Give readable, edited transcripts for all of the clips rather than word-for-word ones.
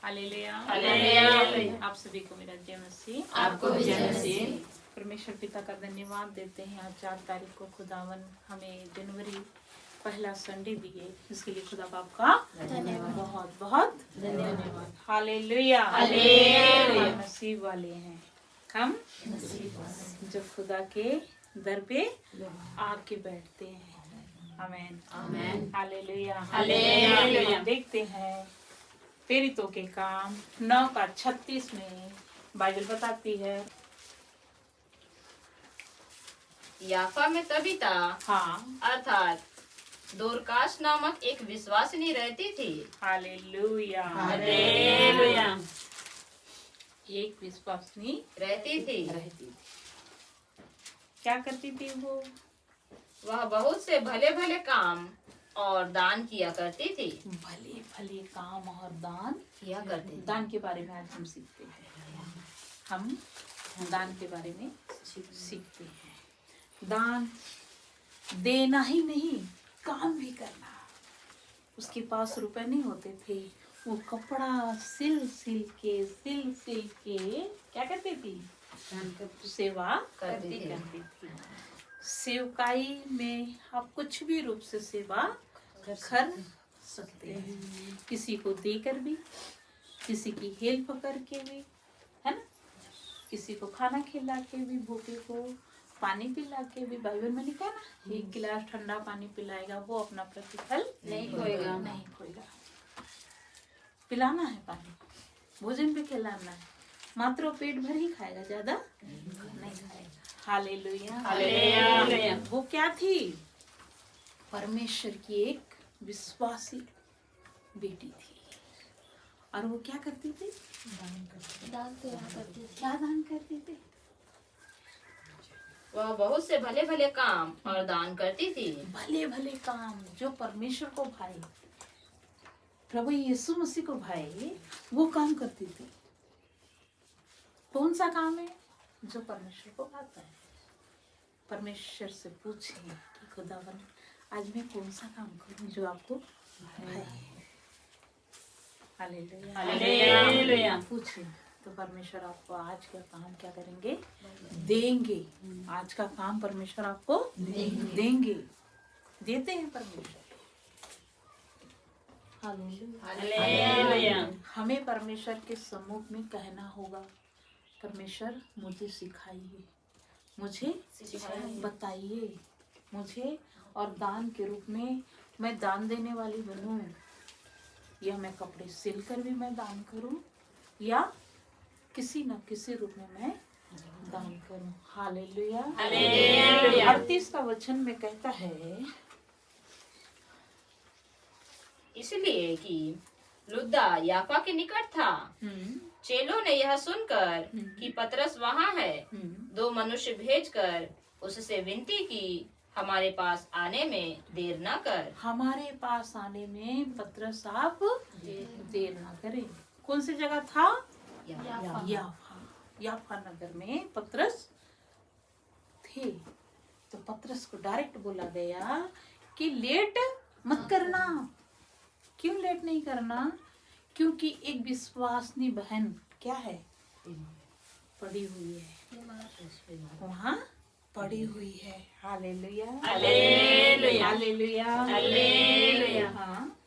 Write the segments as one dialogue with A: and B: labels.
A: Hallelujah.
B: Hallelujah.
A: आप सभी को मेरा जय मसीह।
B: आपको भी जय मसीह।
A: परमेश्वर पिता का धन्यवाद देते हैं। आज 4 तारीख को खुदावन हमें जनवरी पहला संडे दिए, इसके लिए खुदा बाप का
B: धन्यवाद।
A: बहुत बहुत धन्यवाद। हालेलुया।
B: हालेलुया।
A: नसीब वाले हैं हम जो खुदा के दर पे आके बैठते हैं। आमेन
B: आमेन।
A: हालेलुया।
B: हालेलुया।
A: देखते हैं प्रेरितों के काम 9:36 में बाइबल बताती है।
B: याफा में तबीता
A: हाँ
B: अर्थात दोरकास नामक एक विश्वासिनी रहती थी।
A: हालेलुया।
B: हालेलुया।
A: एक विश्वासनी
B: रहती थी।
A: क्या करती थी वो?
B: वह बहुत से भले भले काम और दान किया करती थी।
A: भले भले काम और दान
B: किया करती थी।
A: दान के बारे में आज हम सीखते हैं। हम दान के बारे में सीखते हैं। दान देना ही नहीं, काम भी करना। उसके पास रुपए नहीं होते थे, वो कपड़ा सिल सिल के क्या करती थी? सेवा
B: करती
A: थी। सेवकाई में आप कुछ भी रूप से सेवा कर सकते हैं। किसी को देकर भी, किसी की हेल्प करके भी, है ना? किसी को खाना खिला के भी, भूखे को पानी पिला के भी। बाइबल में लिखा ना, 1 गिलास ठंडा पानी पिलाएगा वो अपना प्रतिफल
B: नहीं खोएगा।
A: पिलाना है पानी, भोजन भी खिलाना है। मात्र पेट भर ही खाएगा, ज्यादा नहीं खाएगा। हालेलुया।
B: हालेलुया।
A: वो क्या थी? परमेश्वर की एक विश्वासी बेटी थी। और वो क्या करती थी? क्या दान करती थी?
B: वह बहुत से भले भले काम और दान करती थी।
A: भले भले काम जो परमेश्वर को भाए, प्रभु यीशु मसीह को भाए, वो काम करती थी। कौन सा काम है जो परमेश्वर को भाता है? परमेश्वर से पूछे कि खुदावन आज मैं कौन सा काम करूं जो आपको भाए। हालेलुया।
B: हालेलुया।
A: पूछे तो परमेश्वर आपको आज का काम क्या करेंगे? देंगे। आज का काम परमेश्वर आपको देंगे। देते हैं परमेश्वर।
B: हालेलुया।
A: हमें परमेश्वर के सम्मुख में कहना होगा, परमेश्वर मुझे सिखाइए, मुझे बताइए, मुझे और दान के रूप में मैं दान देने वाली बनूं, या मैं कपड़े सिलकर भी मैं दान करूं, या किसी न किसी रूप में मैं दान करूं। हालेलुया।
B: हालेलुया।
A: 38 का वचन में कहता है,
B: इसलिए कि लुद्दा याफा के निकट था। चेलों ने यह सुनकर कि पतरस वहाँ है, 2 मनुष्य भेजकर उससे विनती की, हमारे पास आने में देर न कर।
A: हमारे पास आने में पतरस आप देर ना करें। कौन सी जगह था? याफा नगर में पतरस थे। तो पतरस को डायरेक्ट बोला गया कि लेट मत करना। क्यों लेट नहीं करना? क्योंकि एक विश्वासनी बहन क्या है? पड़ी हुई है, वहाँ पड़ी हुई है। हालेलुया।
B: हालेलुया।
A: हालेलुया।
B: हालेलुया।
A: हाँ।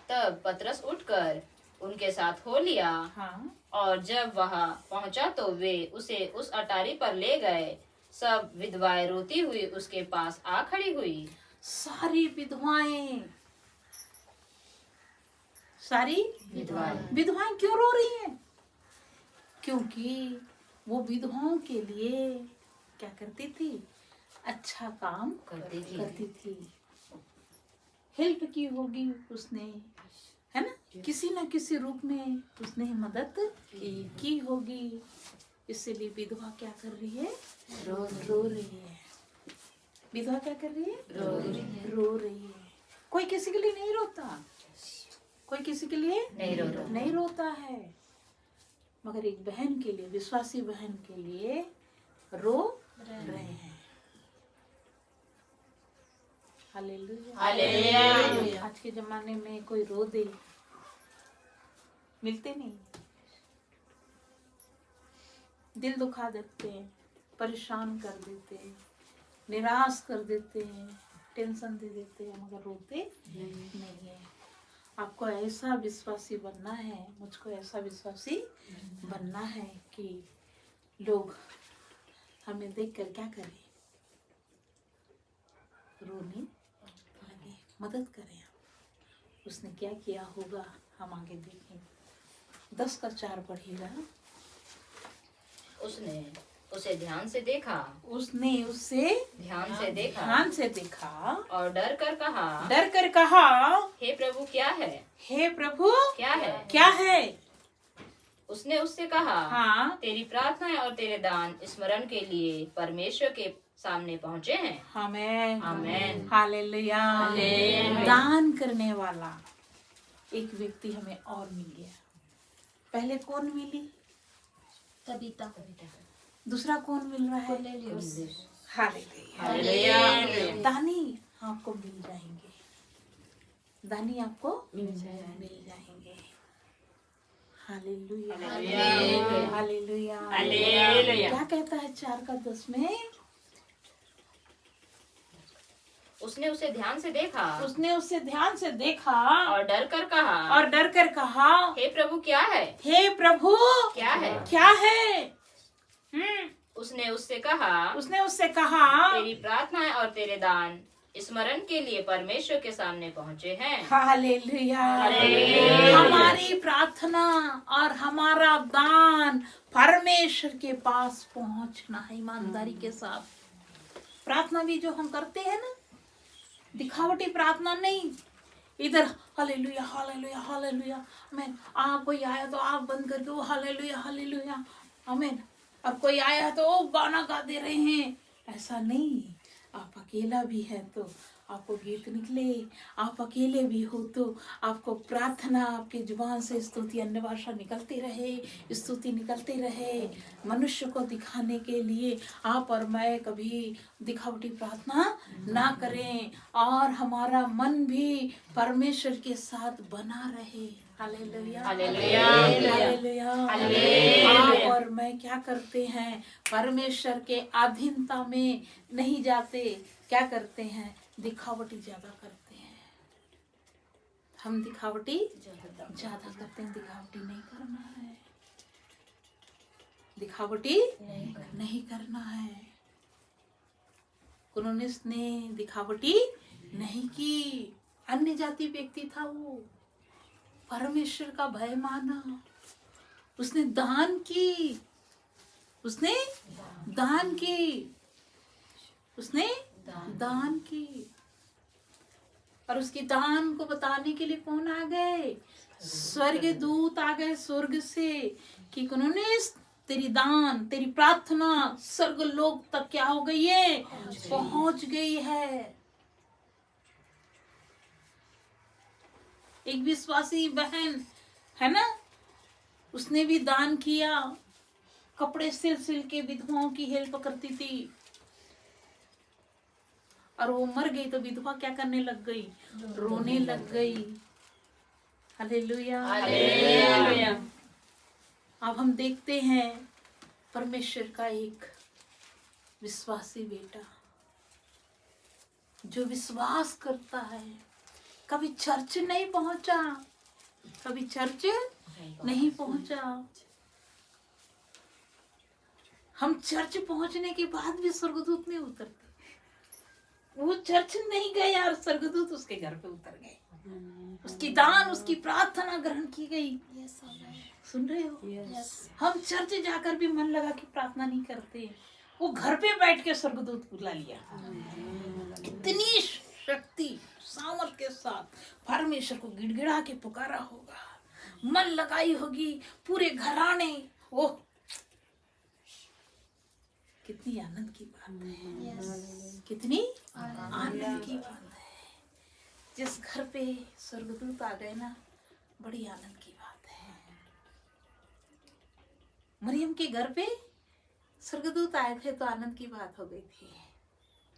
B: तब पतरस उठकर उनके साथ हो लिया।
A: हाँ।
B: और जब वह पहुंचा तो वे उसे उस अटारी पर ले गए। सब विधवाएं रोती हुई उसके पास आ खड़ी हुई।
A: सारी विधवाएं क्यों रो रही हैं? क्योंकि वो विधवाओं के लिए क्या करती थी? अच्छा काम करती थी। हेल्प की होगी उसने, है ना? किसी न किसी रूप में उसने मदद की होगी। इसलिए विधवा क्या कर रही है? रो रही है। विधवा क्या कर रही है? रो रही है। कोई किसी के लिए नहीं रोता, कोई किसी के लिए नहीं रोता है, मगर एक बहन के लिए, विश्वासी बहन के लिए रो रहे हैं। हालेलुया।
B: हालेलुया।
A: आज के जमाने में कोई रो दे मिलते नहीं, दिल दुखा देते हैं, परेशान कर देते हैं, निराश कर देते हैं, टेंशन दे देते हैं, मगर रोते नहीं है। आपको ऐसा विश्वासी बनना है, मुझको ऐसा विश्वासी बनना है कि लोग हमें देखकर क्या करें, रोने लगे, मदद करें। उसने क्या किया होगा हम आगे देखें। 10:4 पढ़िएगा।
B: उसने उसे ध्यान से देखा,
A: उसने उसे
B: ध्यान से देखा
A: ध्यान से देखा
B: और डर कर
A: कहा,
B: हे प्रभु क्या है,
A: हे प्रभु
B: क्या है।
A: क्या है।
B: उसने उससे कहा,
A: हाँ,
B: तेरी प्रार्थना और तेरे दान स्मरण के लिए परमेश्वर के सामने पहुँचे हैं।
A: आमेन,
B: आमेन,
A: हालेलुया।
B: हालेलुया।
A: दान करने वाला एक व्यक्ति हमें और मिल गया। पहले कौन मिली?
C: तबीता।
A: दूसरा कौन मिल रहा है? हालेलुया।
B: हालेलुया।
A: दानी आपको मिल जाएंगे, दानी आपको मिल जाएंगे। Hallelujah, hallelujah, hallelujah. क्या कहता है 4:10 में?
B: उसने उसे ध्यान से देखा,
A: उसने उसे ध्यान से देखा
B: और डर कर कहा, हे प्रभु क्या है,
A: हे प्रभु
B: क्या है।
A: क्या है।
B: उसने उससे कहा,
A: तेरी
B: तेरी प्रार्थना और तेरे दान स्मरण के लिए परमेश्वर के सामने पहुँचे हैं।
A: हालेलुया।
B: हालेलुया।
A: हमारी प्रार्थना और हमारा दान परमेश्वर के पास पहुंचना है ईमानदारी के साथ। प्रार्थना भी जो हम करते हैं ना, दिखावटी प्रार्थना नहीं, इधर हालेलुया हालेलुया हालेलुया आमीन, कोई आया तो आप बंद करके वो हालेलुया हालेलुया आमीन, और कोई आया तो वो गाना गा दे रहे हैं। ऐसा नहीं, आप अकेला भी है तो आपको गीत निकले, आप अकेले भी हो तो आपको प्रार्थना, आपके जुबान से स्तुति अन्य भाषा निकलती रहे, स्तुति निकलती रहे, मनुष्य को दिखाने के लिए। आप और मैं कभी दिखावटी प्रार्थना ना करें और हमारा मन भी परमेश्वर के साथ बना रहे। Hallelujah,
B: hallelujah,
A: hallelujah, hallelujah. आप और मैं क्या करते हैं? परमेश्वर के अधीनता में नहीं जाते, क्या करते हैं? दिखावटी ज्यादा करते हैं। हम दिखावटी ज्यादा करते हैं। दिखावटी नहीं करना है, दिखावटी नहीं करना है। कुरोनिस ने दिखावटी नहीं की, अन्य जाति व्यक्ति था वो, परमेश्वर का भय माना, उसने दान की, उसने दान की, उसने दान की। और उसकी दान को बताने के लिए कौन आ गए? स्वर्ग दूत आ गए स्वर्ग से कि उन्होंने तेरी दान, तेरी प्रार्थना स्वर्ग लोक तक क्या हो गई है? पहुंच गई है। एक विश्वासी बहन है ना, उसने भी दान किया, कपड़े सिल सिल के विधवाओं की हेल्प करती थी, और वो मर गई तो विधवा क्या करने लग गई? रोने लग गई। Hallelujah, hallelujah. अब हम देखते हैं परमेश्वर का एक विश्वासी बेटा जो विश्वास करता है, कभी चर्च नहीं पहुंचा, कभी चर्च नहीं पहुंचा। हम चर्च पहुंचने के बाद भी स्वर्गदूत नहीं उतरते। वो चर्च नहीं गए और स्वर्गदूत उसके घर पे उतर गए, उसकी दान, उसकी प्रार्थना ग्रहण की गई। सुन रहे हो? हम चर्च जाकर भी मन लगा के प्रार्थना नहीं करते, वो घर पे बैठ के स्वर्गदूत बुला लिया। कितनी शक्ति सामर्थ के साथ परमेश्वर को गिड़गिड़ा के पुकारा होगा, मन लगाई होगी पूरे घराने। वो कितनी आनंद की बात है, कितनी आनंद की बात है। जिस घर पे स्वर्गदूत आ गए ना, बड़ी आनंद की बात है। मरियम के घर पे स्वर्गदूत आए थे तो आनंद की बात हो गई थी,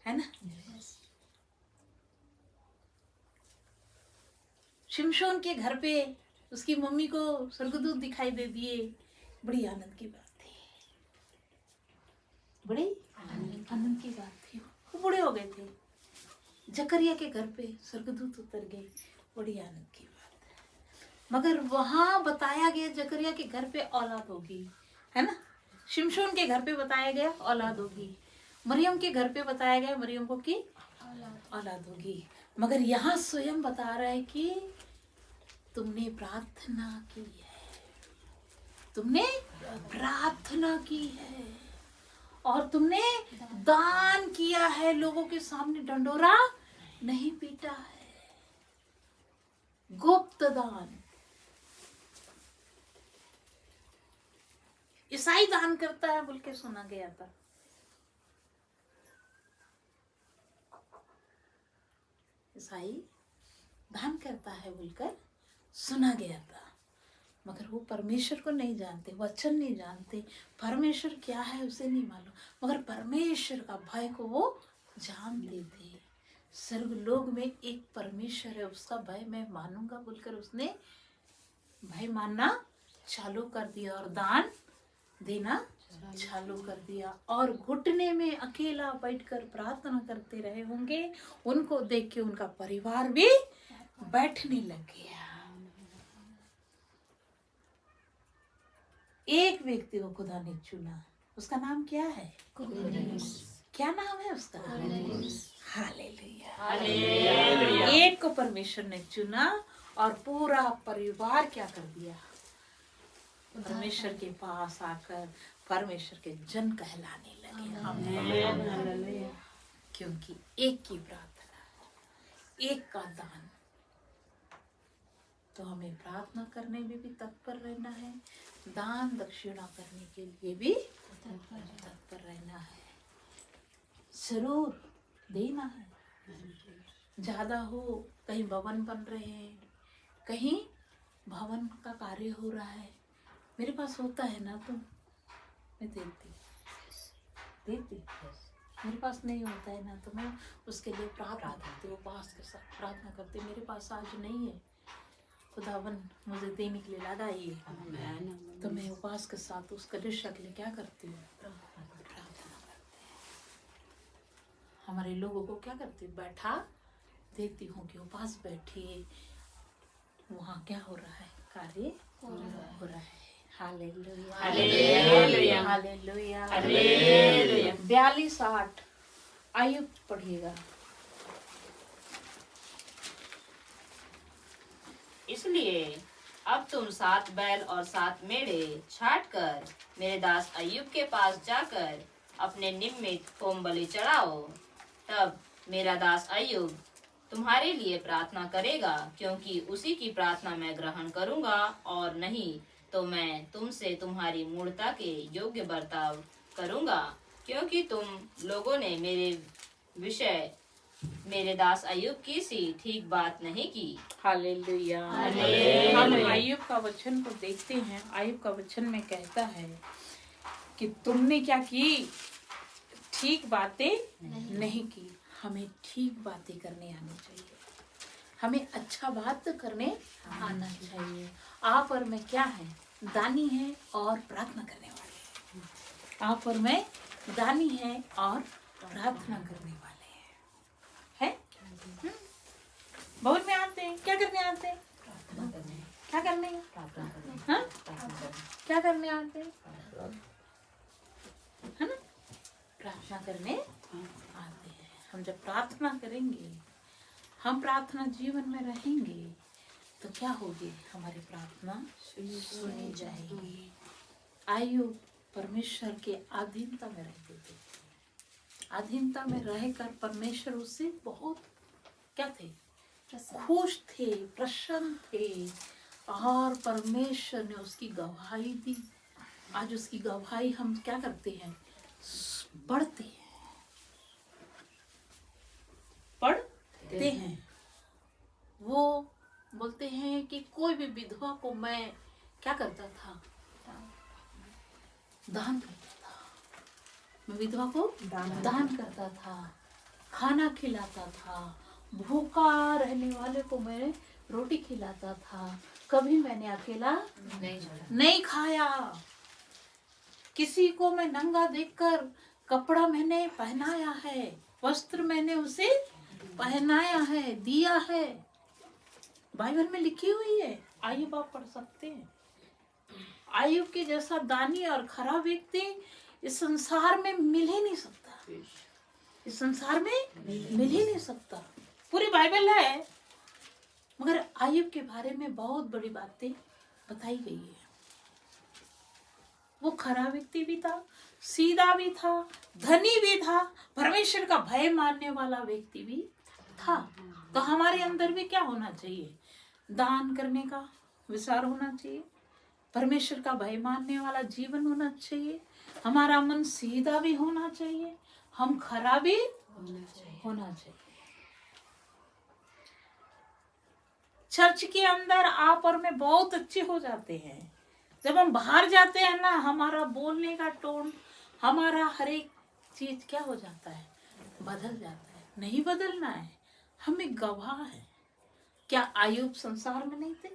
A: है ना? शिमशोन के घर पे उसकी मम्मी को स्वर्गदूत दिखाई दे दिए। बड़ी आनंद की बात थी, बड़ी आनंद की बात थी। वो बूढ़े हो गए थे, जकरिया के घर पे स्वर्गदूत उतर गए, बड़ी आनंद की बात है। मगर वहां बताया गया जकरिया के घर पे औलाद होगी, है ना। शिमशोन के घर पे बताया गया औलाद होगी, मरियम के घर पे बताया गया मरियम को की औलाद होगी। मगर यहाँ स्वयं बता रहा है कि तुमने प्रार्थना की है, तुमने प्रार्थना की है और तुमने दान किया है, लोगों के सामने डंडोरा नहीं पीटा है, गुप्त दान। ईसाई दान करता है बोल के सुना गया था, ईसाई दान करता है बोलकर सुना गया था। मगर वो परमेश्वर को नहीं जानते, वचन नहीं जानते, परमेश्वर क्या है उसे नहीं मालूम, मगर परमेश्वर का भय को वो जानते थे। स्वर्गलोक में एक परमेश्वर है, उसका भय मैं मानूंगा बोलकर उसने भय मानना चालू कर दिया और दान देना चालू कर दिया। और घुटने में अकेला बैठकर प्रार्थना करते रहे होंगे, उनको देख के उनका परिवार भी बैठने लग गया। एक व्यक्ति को खुदा ने चुना, उसका नाम क्या है? क्या नाम है उसका? हालेलुया। एक को परमेश्वर ने चुना और पूरा परिवार क्या कर दिया? परमेश्वर के पास आकर परमेश्वर के जन कहलाने लगे। क्योंकि एक की प्रार्थना, एक का दान। तो हमें प्रार्थना करने में भी तत्पर रहना है, दान दक्षिणा करने के लिए भी तत्पर रहना है, जरूर देना है। ज्यादा हो, कहीं भवन बन रहे हैं, कहीं भवन का कार्य हो रहा है, मेरे पास होता है ना तो मैं देती। मेरे पास नहीं होता है ना तो मैं उसके लिए प्रार्थना करती, उपवास के साथ प्रार्थना करती। मेरे पास आज नहीं है, खुदावन मुझे देने के लिए लगाइए, तो मैं उपवास के साथ उस कलिशा के लिए क्या करती हूँ? प्रार्थना करती हूँ। हमारे लोगों को क्या करती हूँ? बैठा देती हूँ कि उपवास बैठिए, वहाँ क्या हो रहा है? कार्य हो रहा है। Hallelujah, hallelujah, hallelujah, hallelujah. 42:8 Ayub पढ़िएगा।
B: इसलिए अब तुम 7 बैल और 7 मेढ़े छाट कर मेरे दास अय्यूब के पास जाकर अपने निमित्त होम बलि चढ़ाओ। तब मेरा दास अय्यूब तुम्हारे लिए प्रार्थना करेगा, क्योंकि उसी की प्रार्थना मैं ग्रहण करूंगा, और नहीं तो मैं तुमसे तुम्हारी मूढ़ता के योग्य बर्ताव करूंगा, क्योंकि तुम लोगों ने मेरे विषय मेरे दास अय्यूब की सी ठीक बात नहीं की।
A: हालेलुया। हम अय्यूब का वचन को देखते हैं। अय्यूब का वचन में कहता है कि तुमने क्या की? ठीक बातें नहीं की। हमें ठीक बातें करने आनी चाहिए, हमें अच्छा बात करने आना चाहिए। आप और मैं क्या है? दानी है और प्रार्थना करने वाले हैं। आप और मैं दानी है और प्रार्थना करने वाले हैं। बहुत में आते हैं, क्या करने आते हैं? क्या करने? हाँ? क्या करने आते हैं? है ना? प्रार्थना करने आते हैं। हम जब प्रार्थना करेंगे, हम प्रार्थना जीवन में रहेंगे, तो क्या होगी? हमारी प्रार्थना सुनी जाएगी। अय्यूब परमेश्वर के अधीनता में रहते थे। अधीनता में रहकर परमेश्वर उससे बहुत क्या थे? खुश थे, प्रसन्न थे, और परमेश्वर ने उसकी गवाही दी। आज उसकी गवाही हम क्या करते हैं? पढ़ते हैं, पढ़ते हैं। वो बोलते हैं कि कोई भी विधवा को मैं क्या करता था? दान करता था। मैं विधवा को दान करता था, खाना खिलाता था, भूखा रहने वाले को मैं रोटी खिलाता था, कभी मैंने अकेला नहीं खाया, किसी को मैं नंगा देखकर कपड़ा मैंने पहनाया है, वस्त्र मैंने उसे पहनाया है, दिया है। बाइबल में लिखी हुई है, आइए आप पढ़ सकते हैं। आयुब के जैसा दानी और खरा व्यक्ति इस संसार में मिल ही नहीं सकता, इस संसार में मिल ही नहीं सकता। पूरी बाइबल है, मगर आयुब के बारे में बहुत बड़ी बातें बताई गई है। वो खरा व्यक्ति भी था, सीधा भी था, धनी भी था, परमेश्वर का भय मानने वाला व्यक्ति भी था। तो हमारे अंदर भी क्या होना चाहिए? दान करने का विचार होना चाहिए, परमेश्वर का भय मानने वाला जीवन होना चाहिए, हमारा मन सीधा भी होना चाहिए, हम खरा भी होना चाहिए। चर्च के अंदर आप और मैं बहुत अच्छे हो जाते हैं, जब हम बाहर जाते हैं ना, हमारा बोलने का टोन, हमारा हर एक चीज क्या हो जाता है? बदल जाता है। नहीं बदलना है, हम एक गवाह है। क्या आयुब संसार में नहीं थे?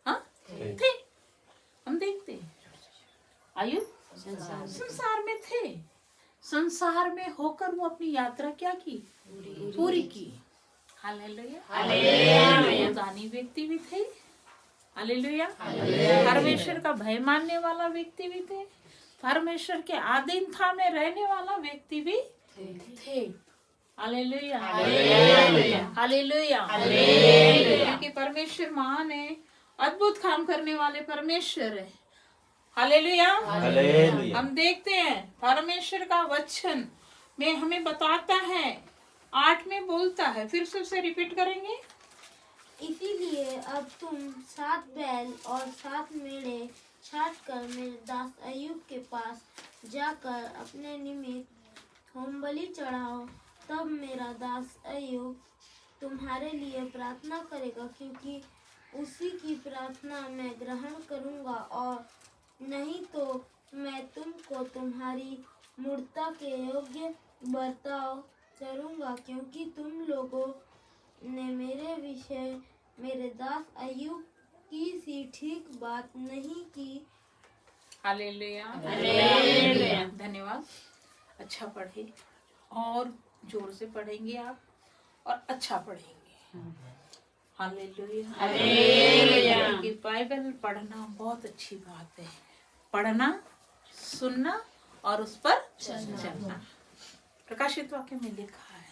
A: हाँ थे, हम देखते हैं आयुब संसार में थे। संसार में होकर वो अपनी यात्रा क्या की? पूरी की। Hallelujah, hallelujah. दानी व्यक्ति भी थे, हालेलुया। परमेश्वर का भय मानने वाला व्यक्ति भी थे, परमेश्वर के अधीनता में रहने वाला व्यक्ति भी थे। Hallelujah, hallelujah, hallelujah. क्योंकि परमेश्वर महान है, अद्भुत काम करने वाले परमेश्वर है। हालेलुया। हम देखते हैं परमेश्वर का वचन में हमें बताता है, 8 में बोलता है, फिर से उसे रिपीट करेंगे।
C: इसीलिए अब तुम 7 बैल और 7 मेढ़े छाट कर मेरे दास अय्यूब के पास जाकर अपने निमित्त होम बलि चढ़ाओ। तब मेरा दास अय्यूब तुम्हारे लिए प्रार्थना करेगा, क्योंकि उसी की प्रार्थना मैं ग्रहण करूंगा, और नहीं तो मैं तुमको तुम्हारी मूर्ता के योग्य बर्ताव करूंगा, क्योंकि तुम लोगों ने मेरे विषय मेरे दास अय्यूब की सी ठीक बात नहीं की।
A: Hallelujah, hallelujah. धन्यवाद। अच्छा पढ़े, और जोर से पढ़ेंगे आप, और अच्छा पढ़ेंगे। Hallelujah, hallelujah. कि बाइबल पढ़ना बहुत अच्छी बात है, पढ़ना, सुनना और उस पर चलना। प्रकाशित वाक्य में लिखा है,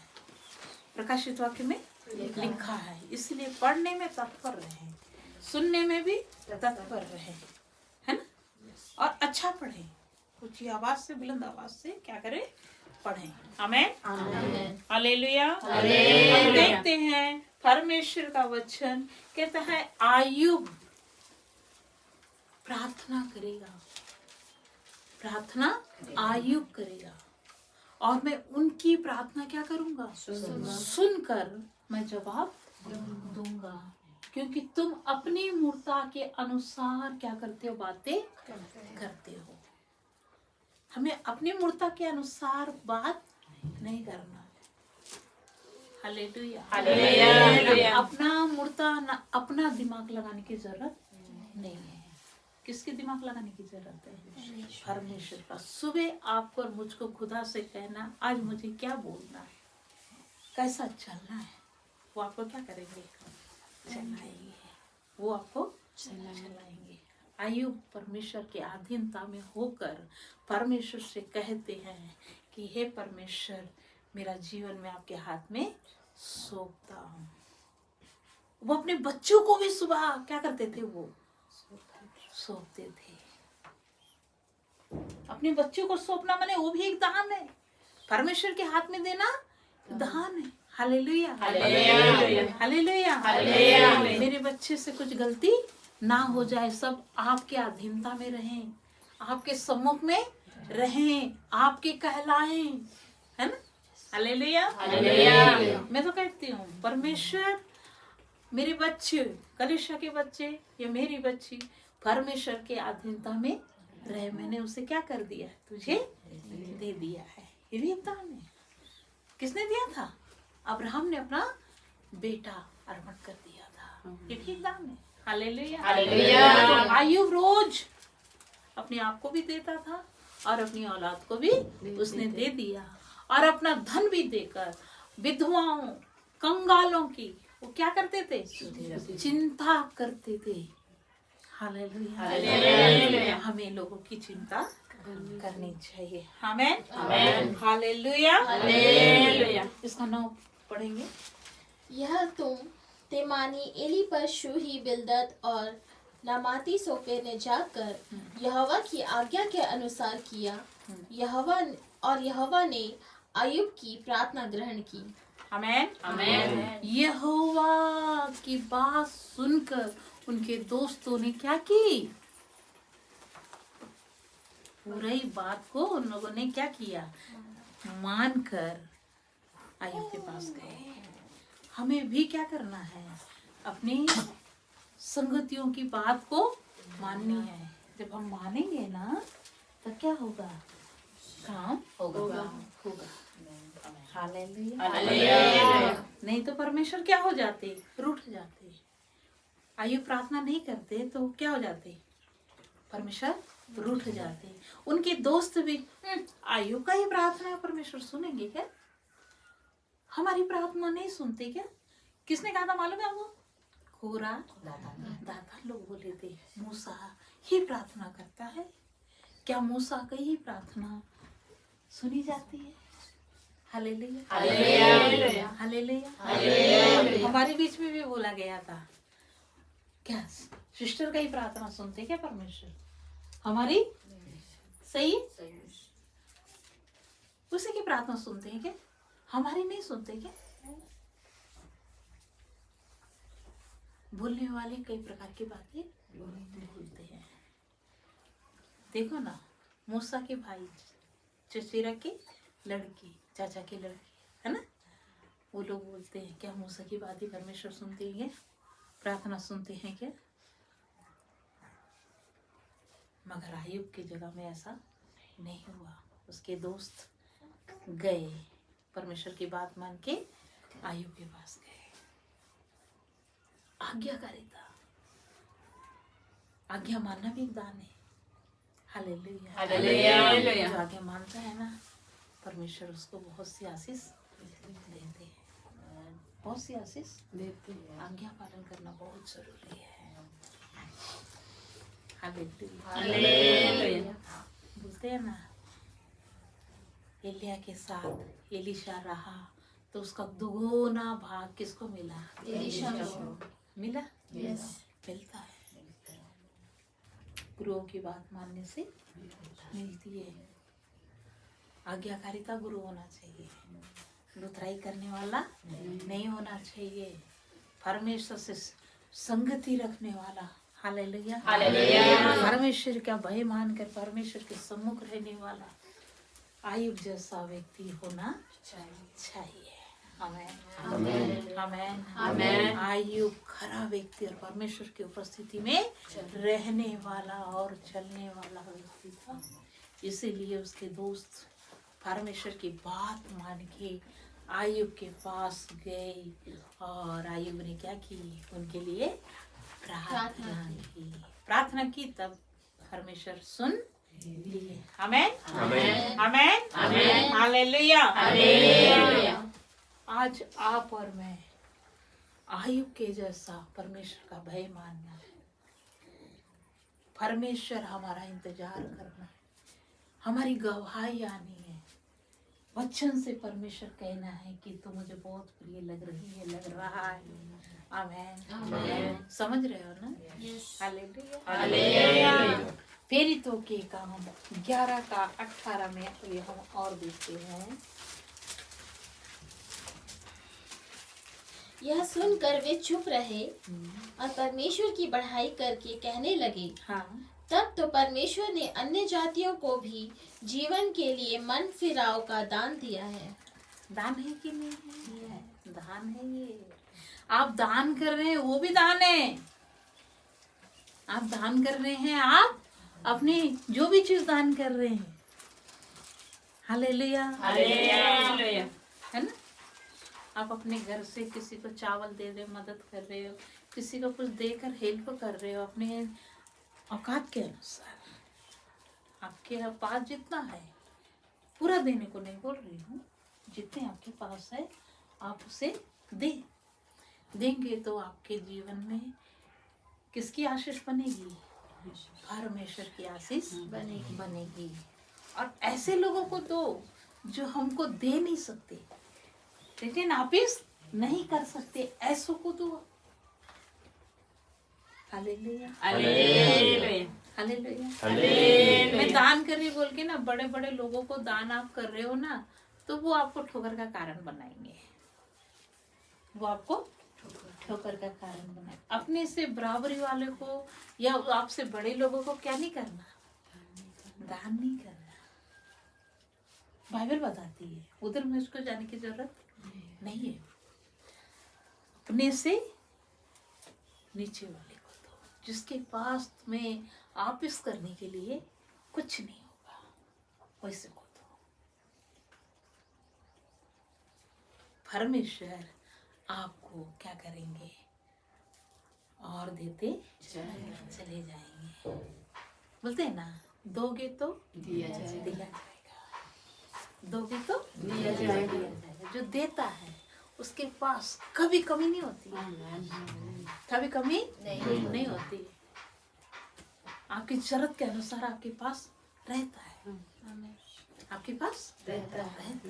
A: प्रकाशित वाक्य में लिखा है, इसलिए पढ़ने में तत्पर रहे, सुनने में भी तत्पर रहे, है ना? और अच्छा पढ़े, ऊंची आवाज से, बुलंद आवाज से क्या करें? पढ़ें। आमीन, हालेलुया। हम देखते हैं परमेश्वर का वचन कहता है आयुब प्रार्थना करेगा, प्रार्थना आयुब करेगा, और मैं उनकी प्रार्थना क्या करूंगा? सुनकर मैं जवाब दूंगा, क्योंकि तुम अपनी मूर्ता के अनुसार क्या करते हो? बातें करते हो। हमें अपनी मूर्ता के अनुसार बात नहीं करना है। Hallelujah, hallelujah. अपना मूर्ता, अपना दिमाग लगाने की जरूरत नहीं है। किसके दिमाग लगाने की जरूरत है? परमेश्वर का। सुबह आपको और मुझको खुदा से कहना, आज मुझे क्या बोलना है, कैसा चलना है, वो आपको क्या करेंगे? चलाएंगे, वो आपको चलाएंगे। आयुब परमेश्वर के अधीनता में होकर परमेश्वर से कहते हैं कि हे परमेश्वर, मेरा जीवन में आपके हाथ में सौंपता हूँ। वो अपने बच्चों को भी सुबह क्या करते थे? वो सौंपते थे। अपने बच्चों को सौंपना माने वो भी एक दान है, परमेश्वर के हाथ में देना दान है। Hallelujah, hallelujah, hallelujah. मेरे बच्चे से कुछ गलती ना हो जाए, सब आपके अधीनता में रहें, आपके सम्मुख में रहें, आपके कहलाएं, है ना? Hallelujah, hallelujah. मैं तो कहती हूँ परमेश्वर, मेरे बच्चे, कलीसिया के बच्चे या मेरी बच्ची परमेश्वर के अधीनता में रहे। मैंने उसे क्या कर दिया? तुझे दे दिया है। ये भी एक दान है। किसने दिया था? अब्राहम ने अपना बेटा अर्पण कर दिया था। ये भी एक दान है। हालेलुया।
B: हालेलुया।
A: आयुब रोज अपने आप को भी देता था और अपनी औलाद को भी उसने दे दिया, और अपना धन भी देकर विधवाओं कंगालों की वो क्या करते थे? चिंता करते थे। हालेलुया। हमें लोगों की चिंता करनी चाहिए। आमेन। हालेलुया। इसका नाम पढ़ेंगे।
D: यह तुम तेमानी एलीपशु ही बिल्दत और नामाती सोपे ने जाकर यहोवा की आज्ञा के अनुसार किया। यहोवा ने अय्यूब की प्रार्थना ग्रहण की।
A: आमेन। यहोवा की बात सुनकर उनके दोस्तों ने क्या की? पूरी बात को उन लोगों ने क्या किया? मानकर अय्यूब के पास गए। हमें भी क्या करना है? अपनी संगतियों की बात को माननी है। जब हम मानेंगे ना तो क्या होगा? काम होगा। हालेलुया। नहीं तो परमेश्वर क्या हो जाते? रूठ जाते। अय्यूब प्रार्थना नहीं करते तो क्या हो जाते? परमेश्वर रूठ जाते। उनके दोस्त भी अय्यूब का ही प्रार्थना परमेश्वर सुनेंगे क्या? हमारी प्रार्थना नहीं सुनते क्या? किसने कहा था मालूम है आपको? कोरा दाता लोग बोले थे मूसा ही प्रार्थना करता है। क्या मूसा की ही प्रार्थना सुनी जाती है? हालेलुया। हालेलुया। हमारे बीच में भी बोला गया था, क्या सिस्टर का ही प्रार्थना सुनते क्या परमेश्वर? हमारी सही उसी की प्रार्थना सुनते हैं क्या? हमारी नहीं सुनते क्या? बोलने वाले कई प्रकार की बातें बोलते हैं। देखो ना, मूसा के भाई, चचेरा की लड़की, चाचा की लड़की, है ना, वो लोग बोलते हैं क्या मूसा की बातें परमेश्वर सुनते हैं? प्रार्थना सुनते हैं क्या? मगर अय्यूब की जगह में ऐसा नहीं हुआ। उसके दोस्त गए, परमेश्वर की बात मान के अय्यूब के पास गए। आज्ञाकारिता, आज्ञा मानना भी एक दान है। हालेलुया। जो आज्ञा मानता है ना, परमेश्वर उसको बहुत सी आशीष देते हैं, बहुत सी आशीष देते हैं। आज्ञा पालन करना बहुत जरूरी है। हालेलुया। बोलते हैं ना, एलिया के साथ एलीशा रहा तो उसका दुगुना भाग किसको मिला? एलीशा को मिला। मिलता है। गुरुओं की बात मानने से मिलती है। आज्ञाकारिता गुरु होना चाहिए, लुथराई करने वाला नहीं होना चाहिए, परमेश्वर से संगति रखने वाला। हालेलुया। परमेश्वर का भय मानकर परमेश्वर के सम्मुख रहने वाला अय्यूब जैसा व्यक्ति होना चाहिए। आमेन। आमेन। आमेन। अय्यूब खरा व्यक्ति और परमेश्वर की उपस्थिति में रहने वाला और चलने वाला व्यक्ति था। इसीलिए उसके दोस्त परमेश्वर की बात मान के अय्यूब के पास गए और अय्यूब ने क्या की? उनके लिए प्रार्थना की। तब परमेश्वर सुन लिए। आमेन। आमेन। आमेन। हालेलुया। आज आप और मैं अय्यूब के जैसा परमेश्वर का भय मानना, परमेश्वर हमारा इंतजार करना, हमारी गवाही आनी है। वचन से परमेश्वर कहना है कि तू मुझे बहुत प्रिय लग रही है, लग रहा है। आमेन। समझ रहे हो ना? हालेलुया। प्रेरितों के काम 11 का 18 में ये हम और देखते हैं।
D: यह सुनकर वे चुप रहे और परमेश्वर की बढ़ाई करके कहने लगे, तब तो परमेश्वर ने अन्य जातियों को भी जीवन के लिए मन फिराव का दान दिया है।
A: दान है कि नहीं है? दान है ये। आप दान कर रहे हैं, वो भी दान है। आप दान कर रहे हैं, आप अपनी जो भी चीज दान कर रहे हैं। हालेलुया। है ना? आप अपने घर से किसी को चावल दे रहे हो, मदद कर रहे हो, किसी को कुछ देकर हेल्प कर रहे हो अपने औकात के अनुसार। आपके पास जितना है, पूरा देने को नहीं बोल रही हूँ, जितने आपके पास है आप उसे देंगे तो आपके जीवन में किसकी आशीष बनेगी? परमेश्वर की आशीष बनेगी। और ऐसे लोगों को दो जो हमको दे नहीं सकते, लेकिन वापिस नहीं कर सकते, ऐसों को दो। Hallelujah,
B: hallelujah,
A: hallelujah. मैं दान कर रही बोल के ना, बड़े बड़े लोगों को दान आप कर रहे हो ना, तो वो आपको ठोकर का कारण बनाएंगे। वो आपको ठोकर का कारण बनाए। अपने से बराबरी वाले को या आपसे बड़े लोगों को क्या नहीं करना? दान नहीं करना। बाइबल बताती है, उधर में उसको जाने की जरूरत नहीं है। अपने से नीचे वाले को दो, जिसके पास में आप इस करने के लिए कुछ नहीं होगा, वैसे को दो। परमेश्वर आपको क्या करेंगे? और देते चले जाएंगे। बोलते हैं ना, दोगे तो दिया जाएगा, दोगे तो दिया जाएगा। जो देता है उसके पास कभी कमी नहीं होती, कभी कमी नहीं होती। आपकी जरूरत के अनुसार आपके पास रहता है, आपके पास रहता है।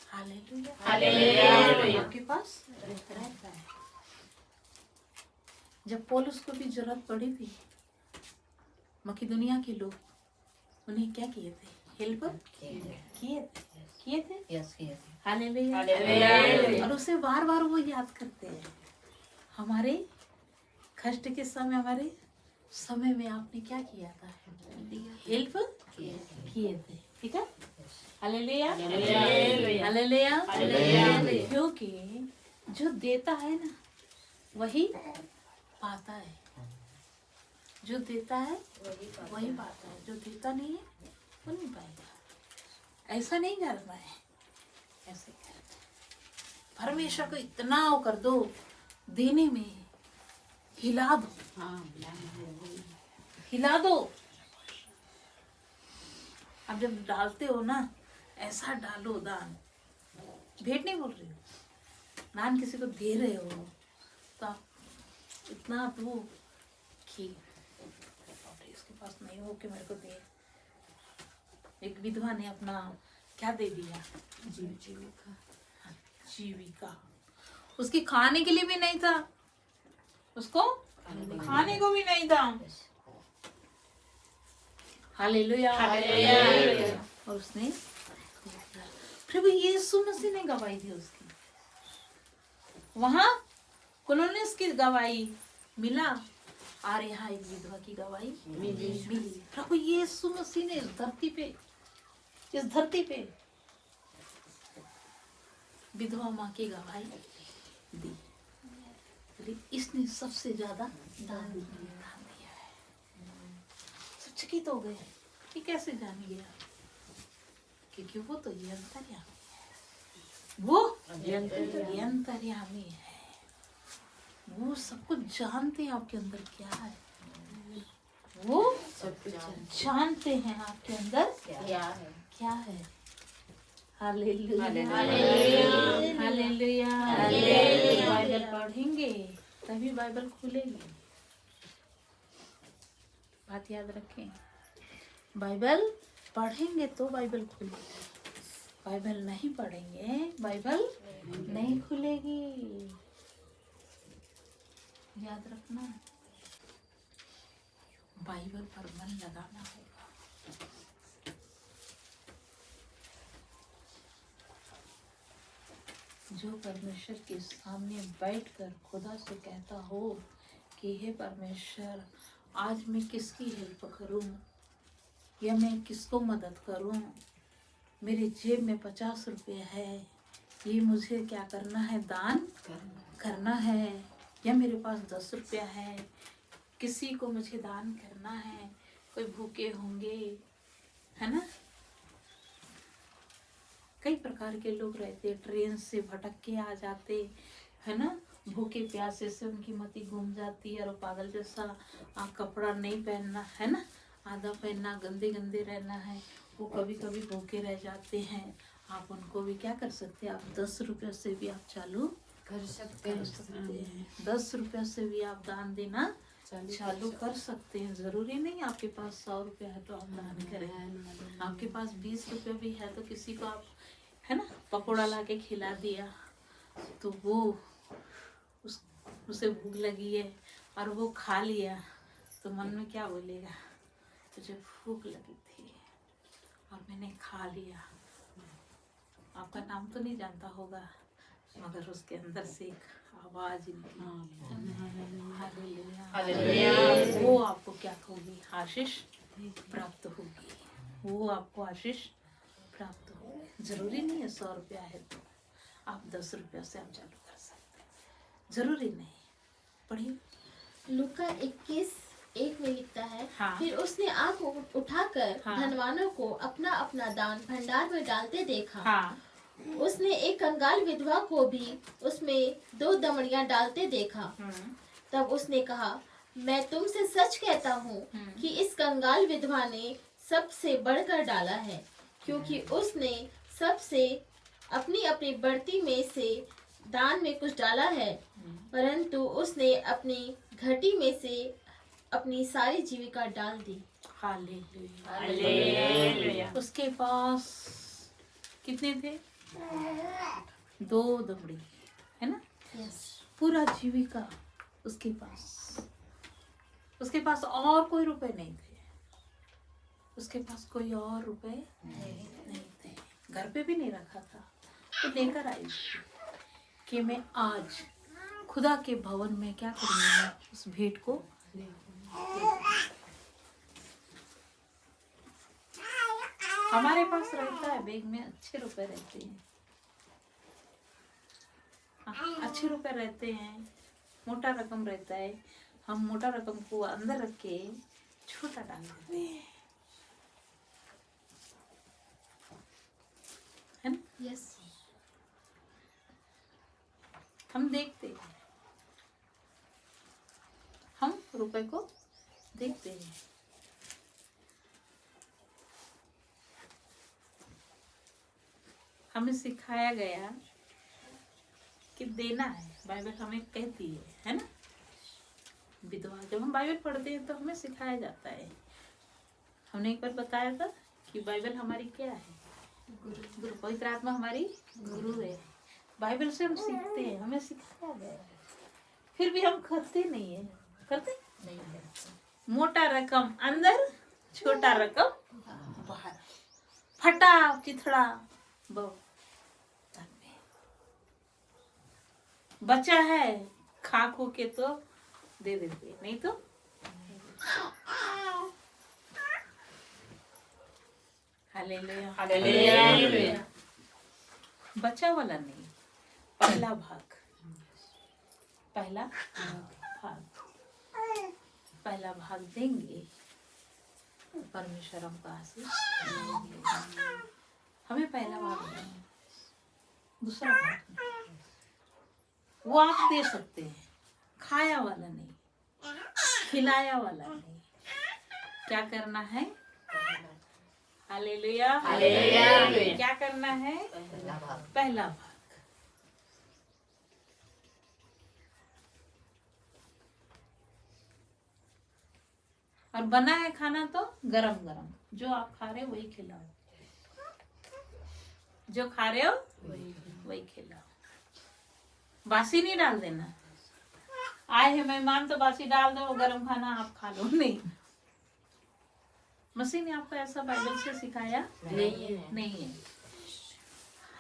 A: Hallelujah, hallelujah. आपके पास रहता है। जब पौलुस को भी जरूरत पड़ी थी, मकिदुनिया के लोग उन्हें क्या किए थे? हेल्प किए थे। हालेलुया। और उसे बार बार वो याद करते हैं, हमारे कष्ट के समय, हमारे समय में आपने क्या किया था? हेल्प किए थे। ठीक है, हालेलुया, हालेलुया। क्योंकि जो देता है ना वही पाता है, जो देता है वही पाता है, जो देता नहीं है वो नहीं पाएगा। ऐसा नहीं करना है, ऐसे करना है। परमेश्वर को इतना वो कर दो, देने में हिला दो, हिला दो। आप जब डालते हो ना, ऐसा डालो दान। भेंट नहीं बोल रही हो, दान किसी को दे रहे हो तो आप इतना दो कि इसके पास नहीं हो कि मेरे को दे। एक विधवा ने अपना क्या दे दिया? जीविका। उसकी खाने के लिए भी नहीं था, उसको खाने को भी नहीं था। Hallelujah, hallelujah. और उसने प्रभु यीशु मसीह ने गवाही दी उसकी। वहां कॉलोनिस की गवाही मिला और यहाँ एक विधवा की गवाही मिली। प्रभु यीशु मसीह ने इस धरती पे विधवा माँ की गवाही दी। इसने सबसे ज्यादा दान दिया है। सब चकित हो गए कि कैसे जान गया? क्योंकि वो तो ये अंतर्यामी है, वो अंतर्यामी है। वो सब कुछ जानते हैं आपके अंदर क्या है, वो सब कुछ जानते हैं आपके अंदर क्या है। Hallelujah, hallelujah. बाइबल पढ़ेंगे तभी बाइबल खुलेगी। बात याद रखें, बाइबल पढ़ेंगे तो बाइबल खुलेगी, बाइबल नहीं पढ़ेंगे बाइबल नहीं खुलेगी। याद रखना, बाइबल पर मन लगाना होगा। जो परमेश्वर के सामने बैठकर खुदा से कहता हो कि हे परमेश्वर, आज मैं किसकी हेल्प करूं या मैं किसको मदद करूं, मेरे जेब में 50 रुपये है, ये मुझे क्या करना है? दान करना है। या मेरे पास 10 रुपया है, किसी को मुझे दान करना है, कोई भूखे होंगे, है ना? कई प्रकार के लोग रहते, ट्रेन से भटक के आ जाते है ना, भूखे प्यासे से उनकी मति घूम जाती है, और पागल जैसा कपड़ा नहीं पहनना है ना, आधा पहनना, गंदे गंदे रहना है, वो कभी कभी भूखे रह जाते हैं। आप उनको भी क्या कर सकते हैं, आप 10 रुपये से भी आप चालू कर सकते हैं। 10 रुपये से भी आप दान देना चालू कर सकते हैं। जरूरी नहीं आपके पास 100 रुपया है तो आप दान करें, आपके पास 20 रुपये भी है तो किसी को आप है ना पकौड़ा ला के खिला दिया, तो वो उसे भूख लगी है और वो खा लिया, तो मन में क्या बोलेगा, मुझे भूख लगी थी और मैंने खा लिया। आपका नाम तो नहीं जानता होगा, मगर उसके अंदर से एक आवाज निकली, वो आपको क्या होगी, आशीष प्राप्त होगी, वो आपको आशीष प्राप्त होगी। जरूरी नहीं है 100 रुपया है तो आप 10 रुपया से आप चालू कर सकते हैं, जरूरी नहीं। पढ़िए
D: लूका 21:1 में लिखता है,
A: हाँ।
D: फिर उसने आँख उठाकर
A: हाँ।
D: धनवानों को अपना अपना दान भंडार में डालते देखा।
A: हाँ।
D: उसने एक कंगाल विधवा को भी उसमें 2 दमड़ियां डालते देखा। तब उसने कहा, मैं तुमसे सच कहता हूँ कि इस कंगाल विधवा ने सबसे बढ़कर डाला है, क्योंकि उसने सबसे अपनी अपनी बढ़ती में से दान में कुछ डाला है, परंतु उसने अपनी घटी में से अपनी सारी जीविका डाल दी।
A: हालेलुया। उसके पास कितने थे, 2 दमड़ी है ना, पूरा जीविका उसके पास और कोई रुपए नहीं थे, उसके पास कोई और रुपए नहीं थे, घर पे भी नहीं रखा था, तो लेकर आई कि मैं आज खुदा के भवन में क्या करूँगी, मैं उस भेंट को हमारे पास रहता है, बैग में अच्छे रुपए रहते हैं, अच्छे रुपए रहते हैं, मोटा रकम रहता है, हम मोटा रकम को अंदर रख के छोटा डाल देते हैं, है ना।
D: यस।
A: हम देखते हैं, हम रुपए को देखते हैं। हमें सिखाया गया कि देना है, बाइबल हमें कहती है ना। विधवा, जब हम बाइबल पढ़ते हैं तो हमें सिखाया जाता है। हमने एक बार बताया था कि बाइबल हमारी क्या है, गुरु, पवित्र आत्मा हमारी गुरु है। बाइबल से हम सीखते हैं, हमें सिखाया गया है, फिर भी हम करते नहीं है, करते नहीं है। मोटा रकम अंदर, छोटा रकम बाहर, फटा चिथड़ा बचा है, खा खो के तो दे देते, नहीं तो हालेलुया हालेलुया। बचा वाला नहीं, पहला भाग, पहला भाग देंगे, परमेश्वर हमको आशीष देंगे। हमें पहला भाग देंगे, दूसरा भाग वो आप दे सकते हैं, खाया वाला नहीं, खिलाया वाला नहीं। क्या करना है, हालेलुया हालेलुया। क्या करना है, पहला भाग। और बना है खाना तो गरम गरम, जो आप खा रहे हो वही खिलाओ, जो खा रहे हो वही खिलाओ, बासी नहीं डाल देना। आए हैं मेहमान तो बासी डाल दो, गरम खाना आप खा लो, नहीं। मसीह ने आपको ऐसा बाइबल से सिखाया नहीं है।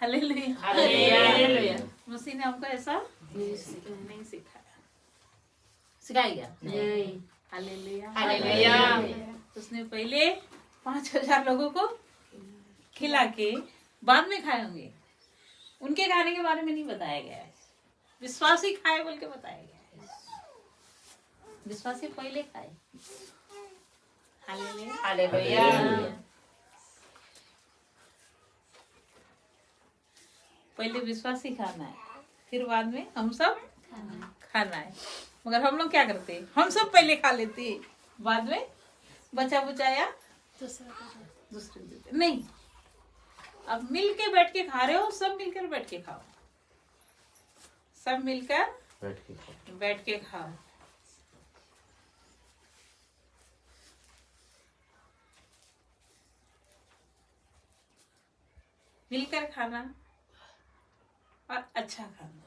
A: Hallelujah hallelujah. मसीह ने हमको ऐसा नहीं सिखाया, सिखाएगा नहीं। Hallelujah hallelujah. उसने पहले 5000 लोगों को खिला के बाद में खाए होंगे, उनके खाने के बारे में नहीं बताया गया है। विश्वासी खाए बोल के बताया गया है, विश्वासी पहले खाए। Hallelujah hallelujah. पहले विश्वासी खाना है, फिर बाद में हम सब खाना है। मगर हम लोग क्या करते हैं, हम सब पहले खा लेते हैं, बाद में बचा बुचाया दूसरे को देते। नहीं, अब मिल के बैठ के खा रहे हो, सब मिलकर बैठ के खाओ, सब मिलकर बैठ के खाओ। मिलकर खाना और अच्छा खाना।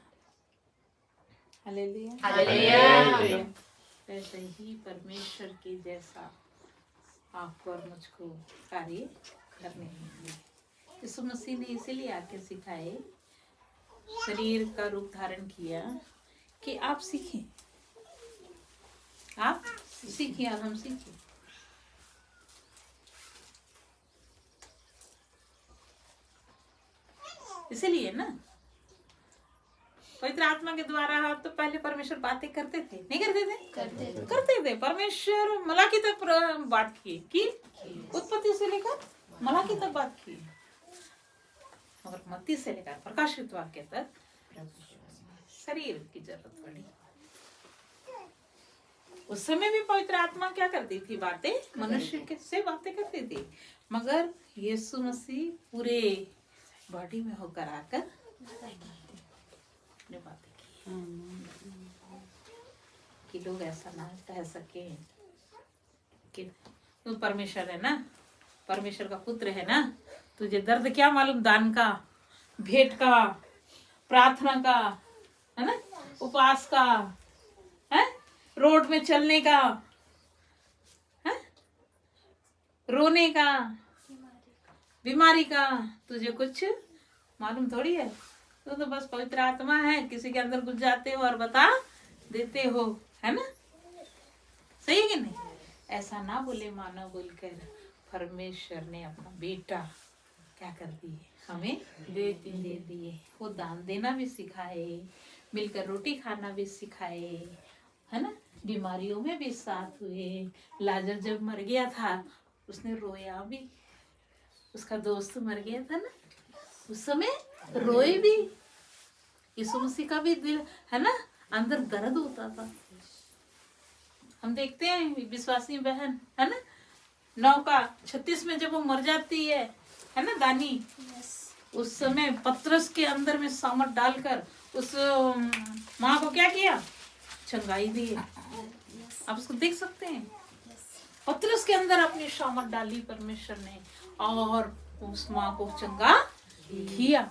A: हालेलुया।
B: हालेलुया।
A: ऐसे ही परमेश्वर के जैसा आपको और मुझको कार्य करने होंगे। यीशु मसीह ने इसीलिए आके सिखाए, शरीर का रूप धारण किया कि आप सीखें, आप सीखें और हम सीखें। इसीलिए ना पवित्र आत्मा के द्वारा तो पहले परमेश्वर बातें करते थे, नहीं करते थे? करते थे। परमेश्वर मलाकी तक बात की उत्पत्ति से लेकर मलाकी तक बात की, मगर मत्ती से लेकर प्रकाशित वाक्य तक शरीर की जरूरत पड़ी। उस समय भी पवित्र आत्मा क्या करती थी, बातें मनुष्य के से बातें करती थी, मगर यीशु मसीह पूरे बॉडी में होकर आकर अपने बातें की कि लोग ऐसा ना कह सके कि तू परमेश्वर है ना, परमेश्वर का पुत्र है ना, तुझे दर्द क्या मालूम, दान का, भेंट का, प्रार्थना का, है ना, उपवास का, है, रोड में चलने का, है, रोने का, बीमारी का, तुझे कुछ मालूम थोड़ी है। तो बस पवित्र आत्मा है, किसी के अंदर घुस जाते हो और बता देते हो, है ना, सही है कि नहीं? ऐसा ना बोले मानव बोलकर परमेश्वर ने अपना बेटा क्या कर दिए, हमें दे दिए। वो दान देना भी सिखाए, मिलकर रोटी खाना भी सिखाए, है ना, बीमारियों में भी साथ हुए। लाजर जब मर गया था उसने रोया भी, उसका दोस्त मर गया था ना, उस समय रोए भी। यीशु मसीह का भी दिल, है ना, अंदर दर्द होता था। हम देखते हैं विश्वासी बहन, है ना, 9:36 में जब वो मर जाती है ना दानी, उस समय पतरस के अंदर में सामर्थ डालकर उस माँ को क्या किया, चंगाई दी। आप उसको देख सकते हैं, पतरस के अंदर अपनी सामर्थ डाली परमेश्वर ने और उस माँ को चंगा किया।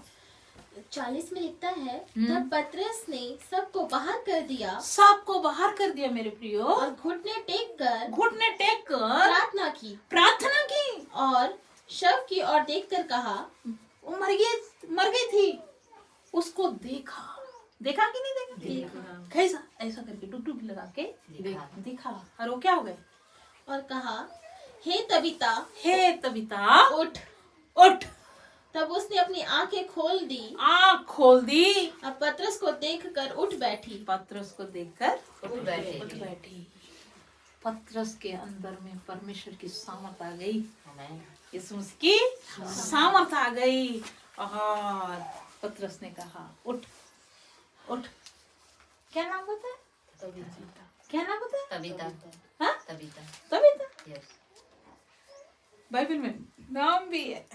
D: 40 में लिखता है, तब पतरस ने सबको बाहर कर दिया,
A: सबको बाहर कर दिया मेरे प्रियो,
D: और घुटने टेक कर प्रार्थना की और शव की ओर देखकर कहा,
A: वो मर गई थी, उसको देखा कि नहीं देखा? कैसा ऐसा करके डुबडुब लगा के देखा और वो क्या हो गए,
D: और कहा, हे तबीता
A: उठ।
D: तब उसने अपनी आंखें खोल दी
A: और
D: पतरस को देखकर उठ बैठी।
A: पतरस के अंदर में परमेश्वर की सामर्थ आ गई, यीशु मसीह की सामर्थ आ गई और पतरस ने कहा, उठ। क्या नाम बताया? तबीता। बाइबल में नाम भी है,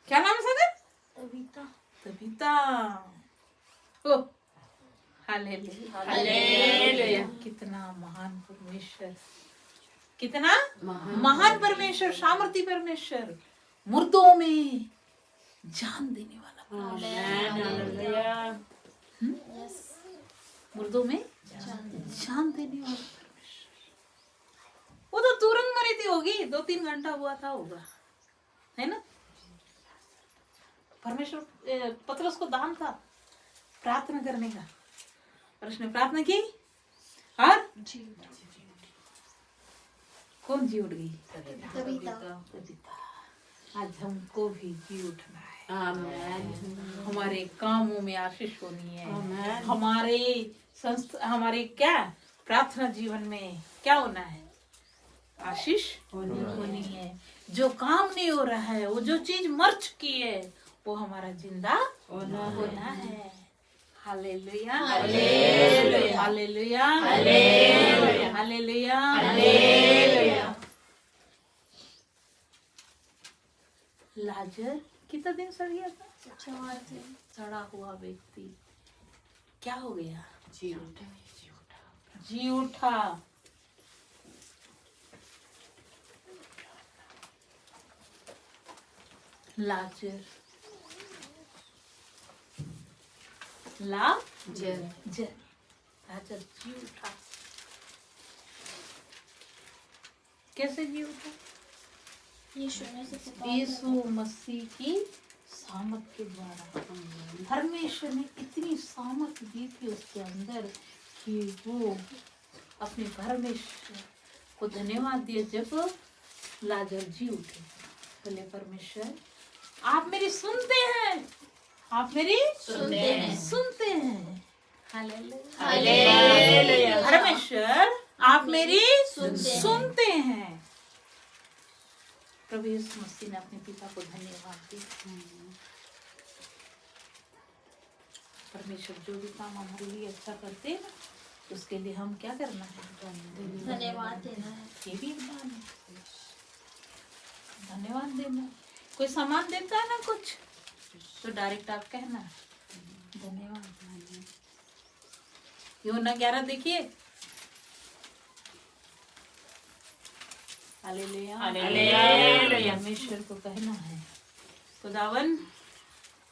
A: क्या नाम है सगर? तबीता। ओ हालेलुया। कितना महान परमेश्वर, कितना महान परमेश्वर, सामर्थी परमेश्वर, मुर्दों में जान देने वाला। मुर्दों में जान देने वाला परमेश्वर। वो तो तुरंत मरी थी, होगी 2-3 घंटा हुआ था होगा, है ना। परमेश्वर पतरस को दान था प्रार्थना करने का, और उसने प्रार्थना की और कौन जी उठ गई? तबीता। आज हमको भी जी उठना है। हमारे कामों में आशीष होनी है। हमारे क्या प्रार्थना जीवन में क्या होना है? आशीष होनी है। जो काम नहीं हो रहा है, वो जो चीज मर चुकी है, वो हमारा जिंदा होना है। Hallelujah hallelujah hallelujah hallelujah hallelujah. लाजर कितना दिन सड़ गया था?
D: 4 दिन।
A: सड़ा हुआ व्यक्ति क्या हो गया? जी उठा। लाजर लाजर लाजर जी उठा। कैसे जी उठा? यीशु मसीह की सामर्थ के द्वारा। परमेश्वर ने इतनी सामर्थ दी थी उसके अंदर कि वो अपने परमेश्वर को धन्यवाद दिए जब लाजर जी उठे। बोले परमेश्वर आप मेरी सुनते हैं, आप मेरी सुनते हैं। हालेलुया। परमेश्वर आप मेरी सुनते हैं। प्रभु यीशु मसीह ने अपने पिता को धन्यवाद दिया। परमेश्वर जो भी काम हमारे लिए अच्छा करते हैं ना, उसके लिए हम क्या करना है?
D: धन्यवाद देना है।
A: ये भी एक दान है, धन्यवाद देना। कोई सामान देता है ना कुछ, तो डायरेक्ट आप कहना धन्यवाद। यूहन्ना 11 देखिए। Hallelujah hallelujah. परमेश्वर को कहना है खुदावन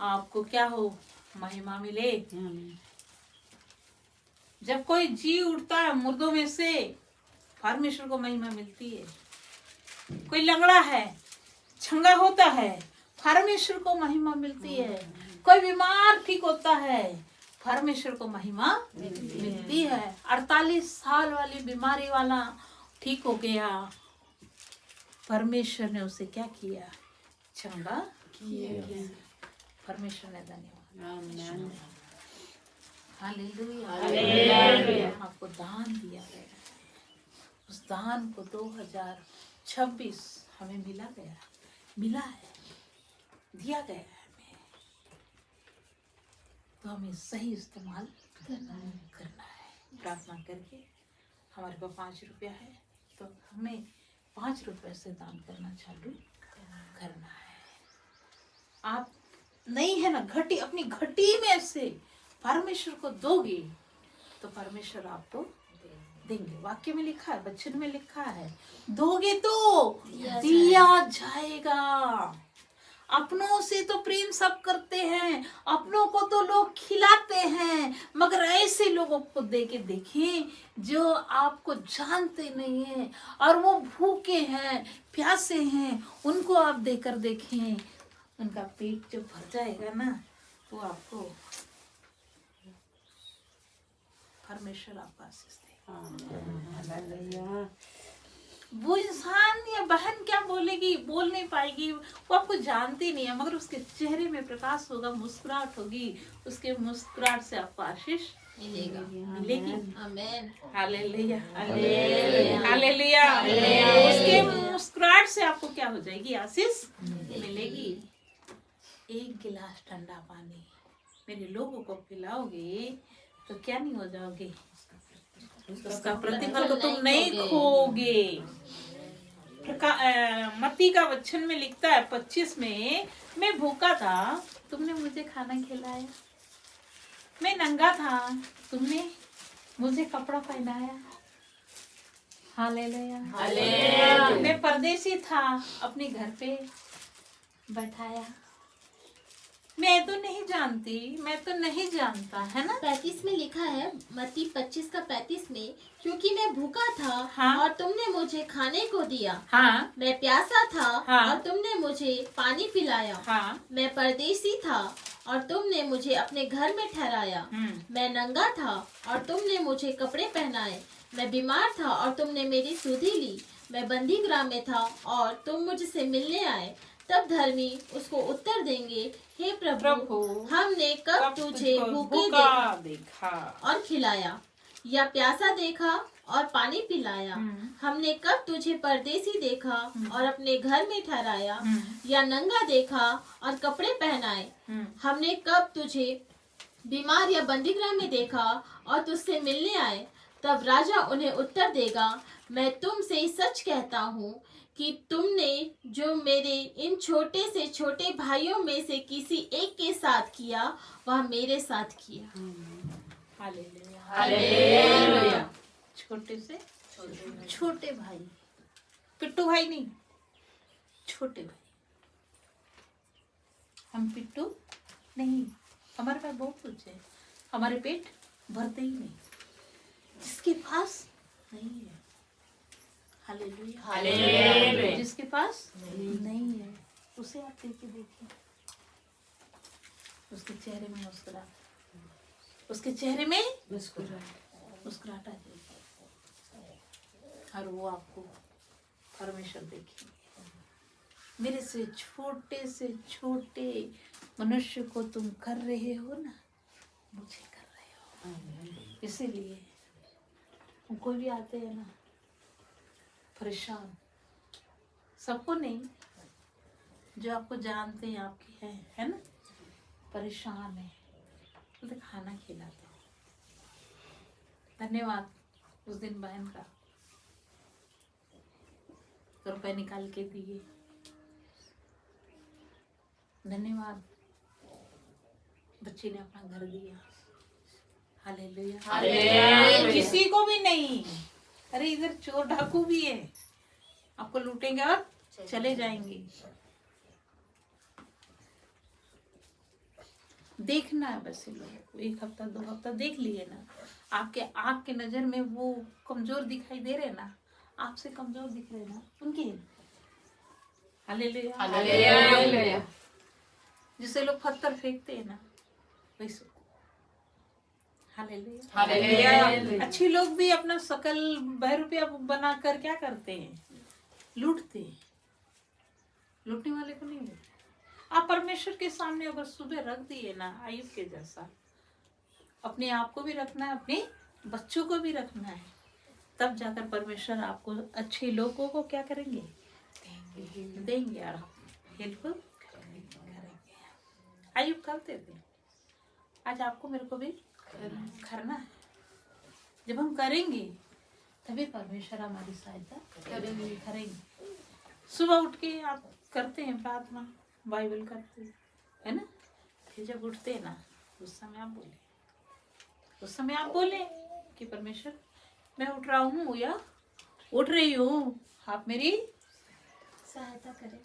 A: आपको क्या हो, महिमा मिले। जब कोई जी उठता है मुर्दों में से, परमेश्वर को महिमा मिलती है। कोई लंगड़ा है, छंगा होता है, परमेश्वर को महिमा मिलती है। कोई बीमार ठीक होता है, परमेश्वर को महिमा मिलती है। 48 साल वाली बीमारी वाला ठीक हो गया, परमेश्वर ने उसे क्या किया? चंगा किया। परमेश्वर ने धन्यवाद। Hallelujah hallelujah. आपको दान दिया गया, उस दान को 2026 हमें मिला है, दिया गया है हमें, तो हमें सही इस्तेमाल करना है। प्रार्थना करके हमारे पास 5 रुपया है, तो हमें 5 रुपए से दान करना चालू करना है। आप नहीं है ना घटी, अपनी घटी में से परमेश्वर को दोगे तो परमेश्वर आपको देंगे। वाक्य में लिखा है, वचन में लिखा है, दोगे तो दिया जाएगा। अपनों से तो प्रेम सब करते हैं, अपनों को तो लोग खिलाते हैं, मगर ऐसे लोगों को देके देखें जो आपको जानते नहीं हैं और वो भूखे हैं, प्यासे हैं, उनको आप देकर देखें, उनका पेट जब भर जाएगा ना, तो आपको परमेश्वर आपका आशीष देगा। वो इंसान या बहन क्या बोलेगी, बोल नहीं पाएगी, वो आपको जानती नहीं है, मगर उसके चेहरे में प्रकाश होगा, मुस्कुराहट होगी, उसके मुस्कुराहट से आपको आशीष मिलेगी। आमीन। Hallelujah hallelujah. उसके मुस्कुराहट से आपको क्या हो जाएगी? आशीष मिलेगी। 1 गिलास ठंडा पानी मेरे लोगों को पिलाओगे तो क्या नहीं हो जाओगे? उसका प्रतिफल को तुम नहीं खोगे। मत्ती का वचन में लिखता है 25 में, मैं भूखा था तुमने मुझे खाना खिलाया, मैं नंगा था तुमने मुझे कपड़ा पहनाया। Hallelujah hallelujah. मैं परदेसी था अपने घर पे बैठाया। मैं तो नहीं जानती, मैं तो नहीं जानता, है ना?
D: 35 में लिखा है, मत्ती 25 का 35 में, क्योंकि मैं भूखा था
A: हाँ?
D: और तुमने मुझे खाने को दिया।
A: हाँ?
D: मैं प्यासा था
A: हाँ?
D: और तुमने मुझे पानी पिलाया।
A: हाँ?
D: मैं परदेसी था और तुमने मुझे अपने घर में ठहराया। मैं नंगा था और तुमने मुझे कपड़े पहनाए। मैं बीमार था और तुमने मेरी सुधि ली। मैं बंदी गृह में था और तुम मुझसे मिलने आए। तब धर्मी उसको उत्तर देंगे, हे प्रभु, हमने कब तुझे भूखे देखा और खिलाया, या प्यासा देखा और पानी पिलाया? हमने कब तुझे परदेसी देखा और अपने घर में ठहराया? या नंगा देखा और कपड़े पहनाए? हमने कब तुझे बीमार या बंदीगृह में देखा और तुझसे मिलने आए? तब राजा उन्हें उत्तर देगा, मैं तुमसे सच कहता हूँ कि तुमने जो मेरे इन छोटे से छोटे भाइयों में से किसी एक के साथ किया, वह मेरे साथ किया।
A: Hallelujah, hallelujah. छोटे से छोटे भाई, पिट्टू भाई नहीं, छोटे भाई। हम पिट्टू नहीं, हमारे पास बहुत कुछ है, हमारे पेट भरते ही नहीं। जिसके पास नहीं है, हालेलुया, हालेलुया। जिसके पास नहीं है उसे आप देखिए, उसके चेहरे में मुस्कुराहट, उसके चेहरे में मुस्कुराहट आ जाएगी, और वो आपको परमेश्वर देखेंगे। मेरे से छोटे मनुष्य को तुम कर रहे हो ना, मुझे कर रहे हो। इसीलिए कोई भी आते हैं ना परेशान, सबको नहीं, जो आपको जानते हैं, आपके हैं, है ना, परेशान है, तो खाना खिलाते हो। धन्यवाद उस दिन बहन का रुपए निकाल के दिए, धन्यवाद। बच्ची ने अपना घर दिया, हालेलुया, हालेलुया। किसी को भी नहीं, अरे इधर चोर डाकू भी है, आपको लूटेंगे और चले जाएंगे। देखना है बस, लोग 1 हफ्ता 2 हफ्ता देख लिए ना, आपके आँख के नजर में वो कमजोर दिखाई दे रहे ना, आपसे कमजोर दिख रहे ना, उनके हालेलुया, हालेलुया। जिसे लोग पत्थर फेंकते हैं ना, वैसे हालेलुया, हालेलुया। अच्छी लोग भी अपना सकल ₹2 बनाकर क्या करते हैं, लूटते हैं। लूटने वाले को नहीं लूटते। आप परमेश्वर के सामने अगर सुबह रख दिए ना, आयुब के जैसा, अपने आप को भी रखना है, अपने बच्चों को भी रखना है, तब जाकर परमेश्वर आपको अच्छे लोगों को क्या करेंगे, देंगे और हेल्प करेंगे। आयुब करते थे, आज आपको मेरे को भी करना है। जब हम करेंगे तभी परमेश्वर हमारी सहायता करेंगे। सुबह उठ के आप करते हैं प्रार्थना, बाइबल करते है ना, फिर जब उठते हैं ना, उस समय आप बोले कि परमेश्वर मैं उठ रहा हूँ या उठ रही हूँ, आप मेरी सहायता करें,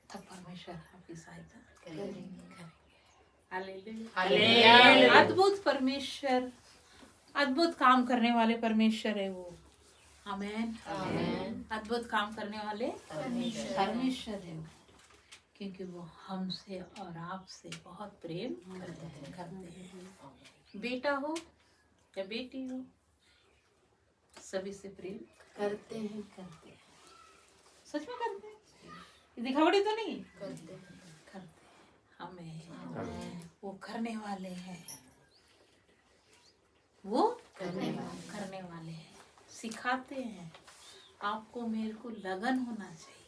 A: तब परमेश्वर आपकी सहायता करेंगे। हालेलुया। अद्भुत परमेश्वर, अद्भुत काम करने वाले परमेश्वर है वो, आमेन, आमेन। अद्भुत काम करने वाले परमेश्वर है वो, क्योंकि वो हमसे और आपसे बहुत प्रेम करते हैं। बेटा हो या बेटी हो, सभी से प्रेम करते हैं। सच में करते हैं, दिखावटी तो नहीं करते। हमें वो करने वाले हैं, वो करने वाले हैं, सिखाते हैं। आपको मेरे को लगन होना चाहिए।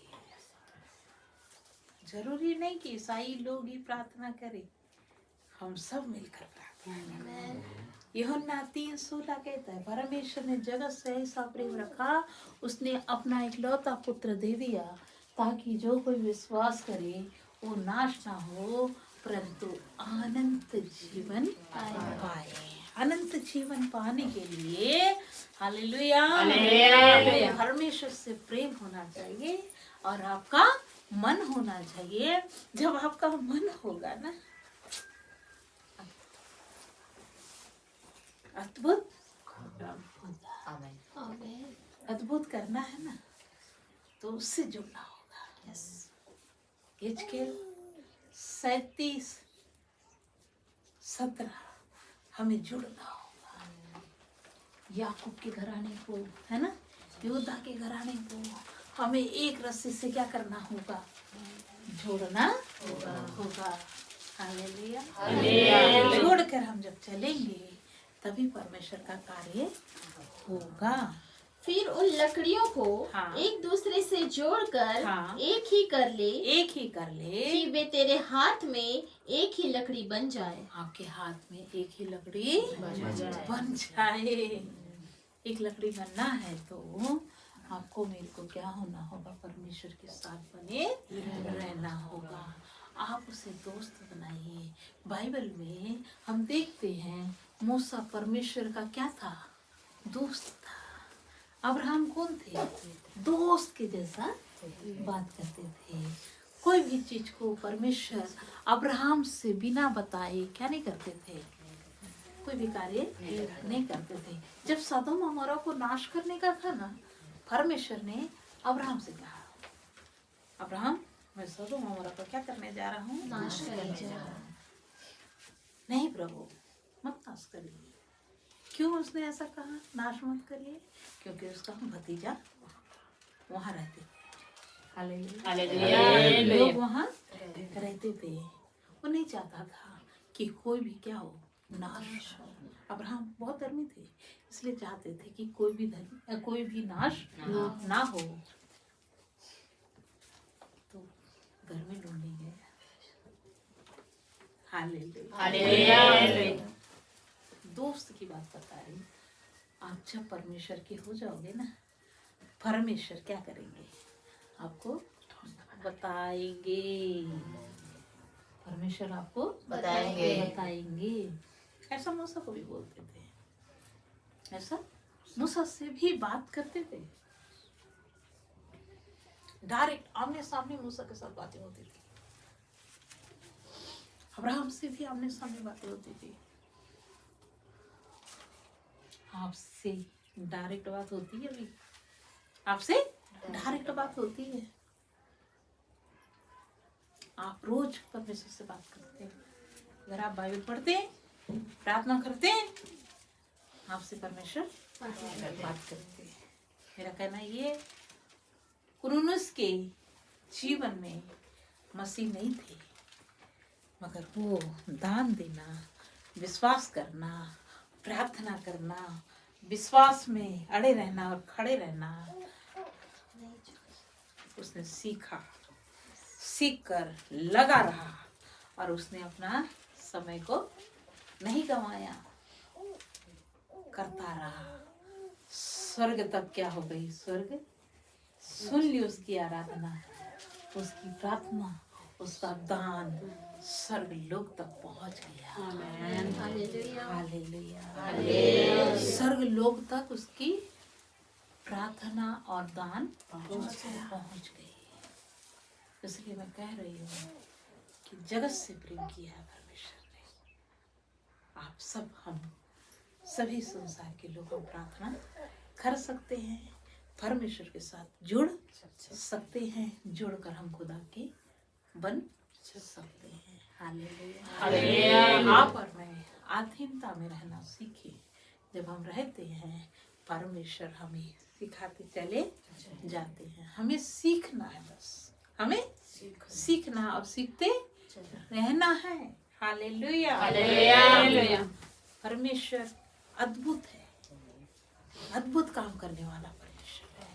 A: जरूरी नहीं कि ईसाई लोग ही प्रार्थना करें, हम सब मिलकर प्रार्थना करें। यूहन्ना 3:16 कहता है, परमेश्वर ने जगत से ऐसा प्रेम रखा, उसने अपना इकलौता पुत्र दे दिया, ताकि जो कोई विश्वास करे वो नाश ना हो, परंतु अनंत जीवन पाए। अनंत जीवन पाने के लिए हालेलुया, परमेश्वर से प्रेम होना चाहिए और आपका मन होना चाहिए। जब आपका मन होगा ना, अद्भुत अद्भुत करना है ना, तो उससे जुड़ना होगा। हिजकेल 37:17 हमें जुड़ना होगा। याकूब के घराने को, है ना, योद्धा के घराने को हमें एक रस्सी से क्या करना होगा, जोड़ना होगा। हालेलुया। छोड़कर हम जब चलेंगे तभी परमेश्वर का कार्य होगा।
D: फिर उन लकड़ियों को
A: हाँ।
D: एक दूसरे से जोड़कर
A: हाँ।
D: एक ही कर ले
A: कि
D: वे तेरे हाथ में एक ही लकड़ी बन जाए।
A: आपके हाथ में एक ही लकड़ी बन जाए। एक लकड़ी बनना है तो आपको मेरे को क्या होना होगा? परमेश्वर के साथ बने रहना होगा। आप उसे दोस्त बनाइए। बाइबल में हम देखते हैं मूसा परमेश्वर का क्या था? दोस्त था। अब्राहम कौन थे? दोस्त के जैसा बात करते थे। कोई भी चीज को परमेश्वर अब्राहम से बिना बताए क्या नहीं करते थे? कोई भी कार्य नहीं करते थे। जब सदोम अमोरा को नाश करने का था ना, परमेश्वर ने अब्राहम से कहा, अब्राहम मैं सदोम अमोरा को क्या करने जा रहा हूँ?
D: नाश करने जा रहा हूँ।
A: नहीं प्रभु, मत नाश करिए। क्यों उसने ऐसा कहा नाश मत करिए? क्योंकि उसका भतीजा वहां रहते थे। हालेलुया। लोग वहां रहते थे। वो नहीं चाहता था कि कोई भी क्या हो, नाश हो। अब्राहम बहुत धर्मी थे, इसलिए चाहते थे कि कोई भी नाश ना हो। तो घर में ढूंढने गए। हालेलुया। दोस्त की बात बता रही। आप जब परमेश्वर के हो जाओगे ना, परमेश्वर क्या करेंगे? आपको बताएंगे। परमेश्वर आपको बताएंगे। ऐसा मूसा को भी बोलते थे। ऐसा मूसा से भी बात करते थे। डायरेक्ट आमने सामने मूसा के साथ बातें होती थी। अब्राहम से भी आमने सामने बातें होती थी। आपसे डायरेक्ट बात होती है अभी? आपसे डायरेक्ट बात होती है? आप रोज परमेश्वर से बात करते हैं। अगर आप बाइबल पढ़ते हैं, प्रार्थना करते हैं, आपसे परमेश्वर बात करते हैं। मेरा कहना ये, कुरुनुस के जीवन में मसीह नहीं थे, मगर वो दान देना, विश्वास करना, प्रार्थना करना, विश्वास में अड़े रहना और खड़े रहना उसने सीख कर लगा रहा और उसने अपना समय को नहीं गंवाया, करता रहा। स्वर्ग तक क्या हो गई? स्वर्ग सुन ली उसकी आराधना, उसकी प्रार्थना, उसका दान स्वर्ग लोक तक पहुंच गया। हालेलुया। स्वर्ग लोक तक उसकी प्रार्थना और दान पहुंच गई। इसलिए मैं कह रही हूँ कि जगत से प्रेम किया है परमेश्वर ने। आप सब, हम सभी संसार के लोग प्रार्थना कर सकते हैं, परमेश्वर के साथ जुड़ सकते हैं, जुड़कर हम खुदा के बन सकते हैं। हालेलुया। आप और मैं आधीनता में रहना सीखें। जब हम रहते हैं, परमेश्वर हमें सिखाते चले जाते हैं। हमें सीखना है, बस हमें सीखना और सीखते रहना है। हालेलुया। परमेश्वर अद्भुत है, अद्भुत काम करने वाला परमेश्वर है।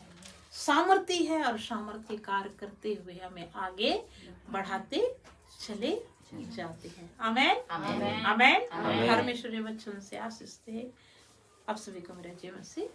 A: सामर्थी है और सामर्थ्य कार्य करते हुए हमें आगे बढ़ाते चले जाते हैं। आमेन, आमेन। परमेश्वर के वचन से आशीष दे। आप सभी को मेरा जय मसीह।